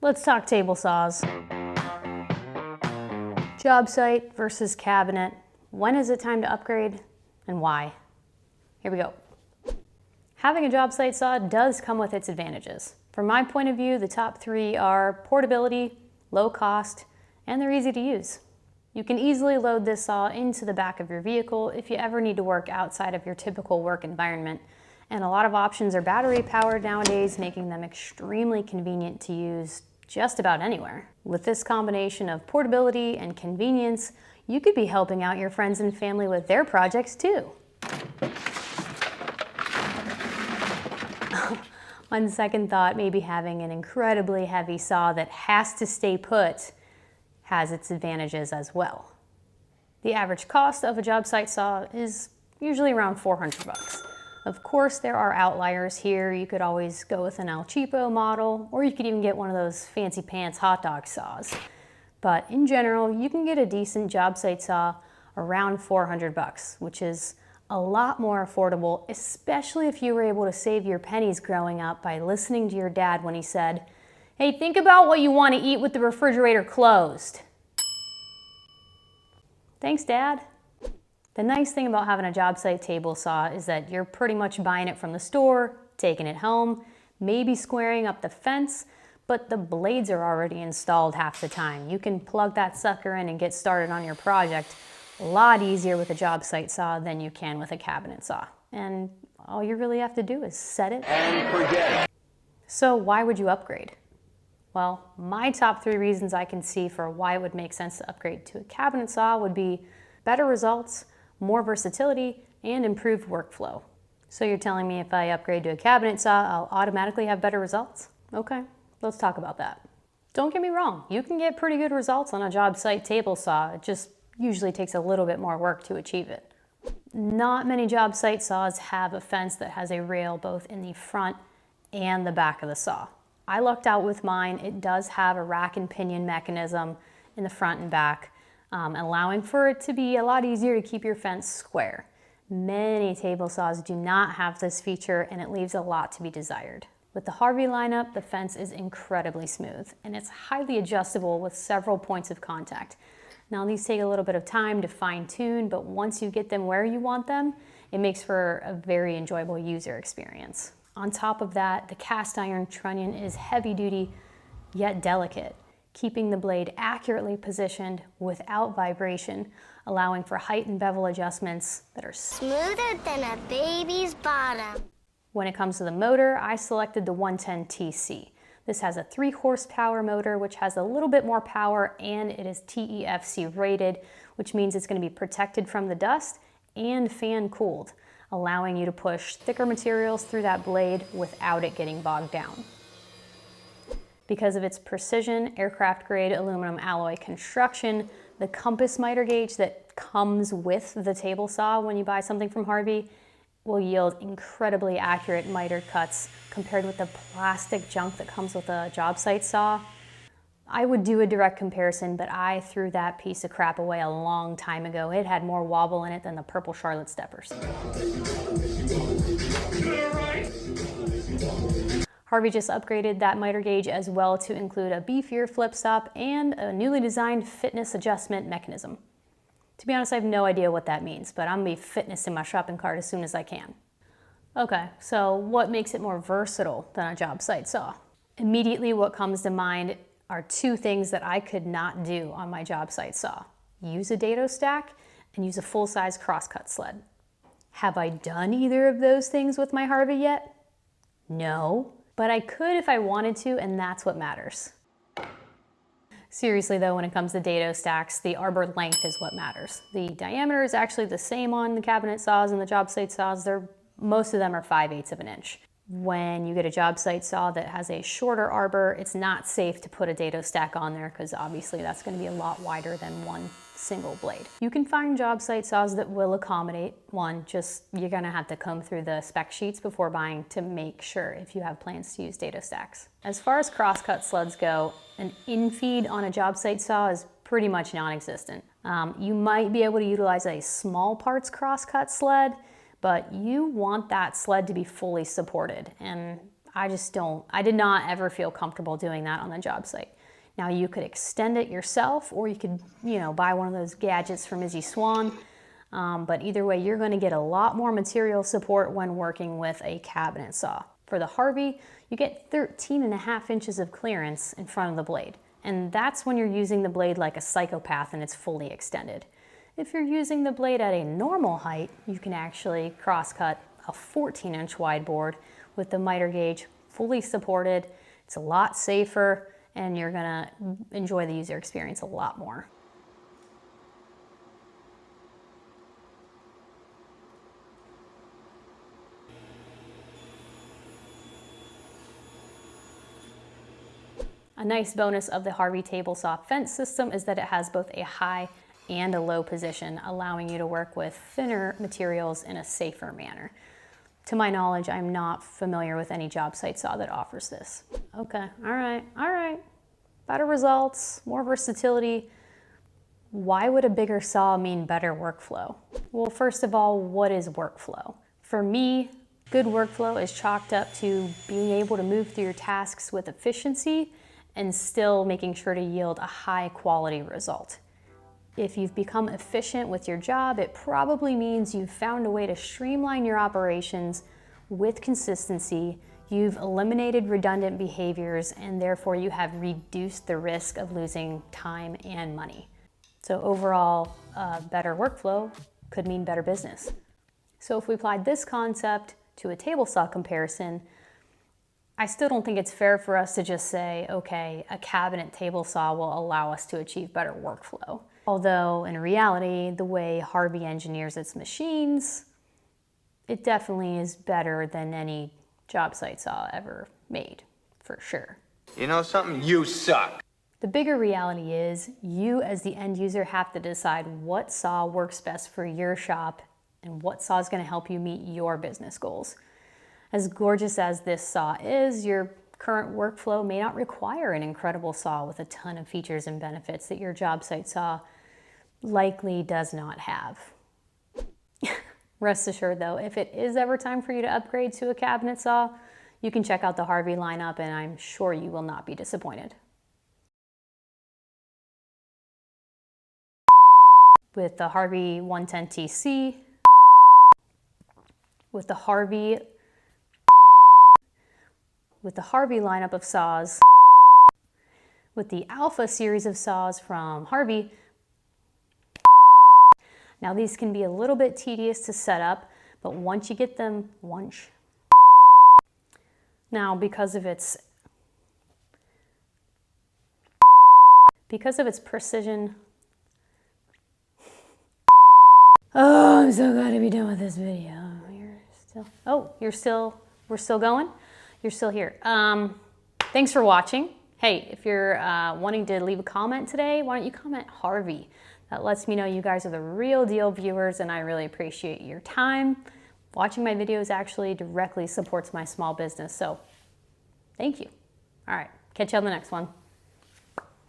Let's talk table saws. Job site versus cabinet. When is it time to upgrade and why? Here we go. Having a job site saw does come with its advantages. From my point of view, the top three are portability, low cost, and they're easy to use. You can easily load this saw into the back of your vehicle if you ever need to work outside of your typical work environment. And a lot of options are battery powered nowadays, making them extremely convenient to use just about anywhere. With this combination of portability and convenience, you could be helping out your friends and family with their projects too. On second thought, maybe having an incredibly heavy saw that has to stay put has its advantages as well. The average cost of a job site saw is usually around $400. Of course, there are outliers here. You could always go with an El Cheapo model, or you could even get one of those fancy pants hot dog saws. But in general, you can get a decent job site saw around $400, which is a lot more affordable, especially if you were able to save your pennies growing up by listening to your dad when he said, "Hey, think about what you want to eat with the refrigerator closed." Thanks, Dad. The nice thing about having a job site table saw is that you're pretty much buying it from the store, taking it home, maybe squaring up the fence, but the blades are already installed half the time. You can plug that sucker in and get started on your project a lot easier with a job site saw than you can with a cabinet saw. And all you really have to do is set it and forget it. So why would you upgrade? Well, my top three reasons I can see for why it would make sense to upgrade to a cabinet saw would be better results, more versatility, and improved workflow. So you're telling me if I upgrade to a cabinet saw, I'll automatically have better results? Okay, let's talk about that. Don't get me wrong, you can get pretty good results on a job site table saw. It just usually takes a little bit more work to achieve it. Not many job site saws have a fence that has a rail both in the front and the back of the saw. I lucked out with mine. It does have a rack and pinion mechanism in the front and back, allowing for it to be a lot easier to keep your fence square. Many table saws do not have this feature, and it leaves a lot to be desired. With the Harvey lineup, the fence is incredibly smooth, and it's highly adjustable with several points of contact. Now, these take a little bit of time to fine tune, but once you get them where you want them, it makes for a very enjoyable user experience. On top of that, the cast iron trunnion is heavy duty, yet delicate, keeping the blade accurately positioned without vibration, allowing for height and bevel adjustments that are smoother than a baby's bottom. When it comes to the motor, I selected the 110 TC. This has a 3 horsepower motor, which has a little bit more power, and it is TEFC rated, which means it's going to be protected from the dust and fan cooled, allowing you to push thicker materials through that blade without it getting bogged down. Because of its precision, aircraft-grade aluminum alloy construction, the compass miter gauge that comes with the table saw when you buy something from Harvey will yield incredibly accurate miter cuts compared with the plastic junk that comes with a job site saw. I would do a direct comparison, but I threw that piece of crap away a long time ago. It had more wobble in it than the purple Charlotte steppers. Harvey just upgraded that miter gauge as well to include a beefier flip stop and a newly designed fitness adjustment mechanism. To be honest, I have no idea what that means, but I'm gonna be fitnessing my shopping cart as soon as I can. Okay, so what makes it more versatile than a job site saw? Immediately what comes to mind are two things that I could not do on my job site saw. Use a dado stack and use a full-size crosscut sled. Have I done either of those things with my Harvey yet? No, but I could if I wanted to, and that's what matters. Seriously though, when it comes to dado stacks, the arbor length is what matters. The diameter is actually the same on the cabinet saws and the job site saws. Most of them are 5/8 of an inch. When you get a job site saw that has a shorter arbor, it's not safe to put a dado stack on there because obviously that's going to be a lot wider than one single blade. You can find job site saws that will accommodate one, just you're going to have to comb through the spec sheets before buying to make sure if you have plans to use dado stacks. As far as crosscut sleds go, an infeed on a job site saw is pretty much non-existent. You might be able to utilize a small parts crosscut sled, but you want that sled to be fully supported. And I did not ever feel comfortable doing that on the job site. Now you could extend it yourself, or you could, buy one of those gadgets from Izzy Swan. But either way, you're gonna get a lot more material support when working with a cabinet saw. For the Harvey, you get 13.5 inches of clearance in front of the blade. And that's when you're using the blade like a psychopath and it's fully extended. If you're using the blade at a normal height, you can actually cross-cut a 14-inch wide board with the miter gauge fully supported. It's a lot safer, and you're gonna enjoy the user experience a lot more. A nice bonus of the Harvey table saw fence system is that it has both a high and a low position, allowing you to work with thinner materials in a safer manner. To my knowledge, I'm not familiar with any job site saw that offers this. Okay, all right. Better results, more versatility. Why would a bigger saw mean better workflow? Well, first of all, what is workflow? For me, good workflow is chalked up to being able to move through your tasks with efficiency and still making sure to yield a high quality result. If you've become efficient with your job, it probably means you've found a way to streamline your operations with consistency, you've eliminated redundant behaviors, and therefore you have reduced the risk of losing time and money. So overall, better workflow could mean better business. So if we applied this concept to a table saw comparison, I still don't think it's fair for us to just say, okay, a cabinet table saw will allow us to achieve better workflow. Although in reality, the way Harvey engineers its machines, it definitely is better than any job site saw ever made, for sure. You know something? You suck. The bigger reality is you as the end user have to decide what saw works best for your shop and what saw is going to help you meet your business goals. As gorgeous as this saw is, your current workflow may not require an incredible saw with a ton of features and benefits that your job site saw likely does not have. Rest assured though, if it is ever time for you to upgrade to a cabinet saw, you can check out the Harvey lineup and I'm sure you will not be disappointed. With the Harvey 110TC, with the Harvey lineup of saws, with the Alpha series of saws from Harvey. Now these can be a little bit tedious to set up, but once you get them, now because of its precision. Oh, I'm so glad to be done with this video. We're still going? You're still here. Thanks for watching. Hey, if you're wanting to leave a comment today, why don't you comment Harvey? That lets me know you guys are the real deal viewers and I really appreciate your time. Watching my videos actually directly supports my small business, so thank you. All right, catch you on the next one.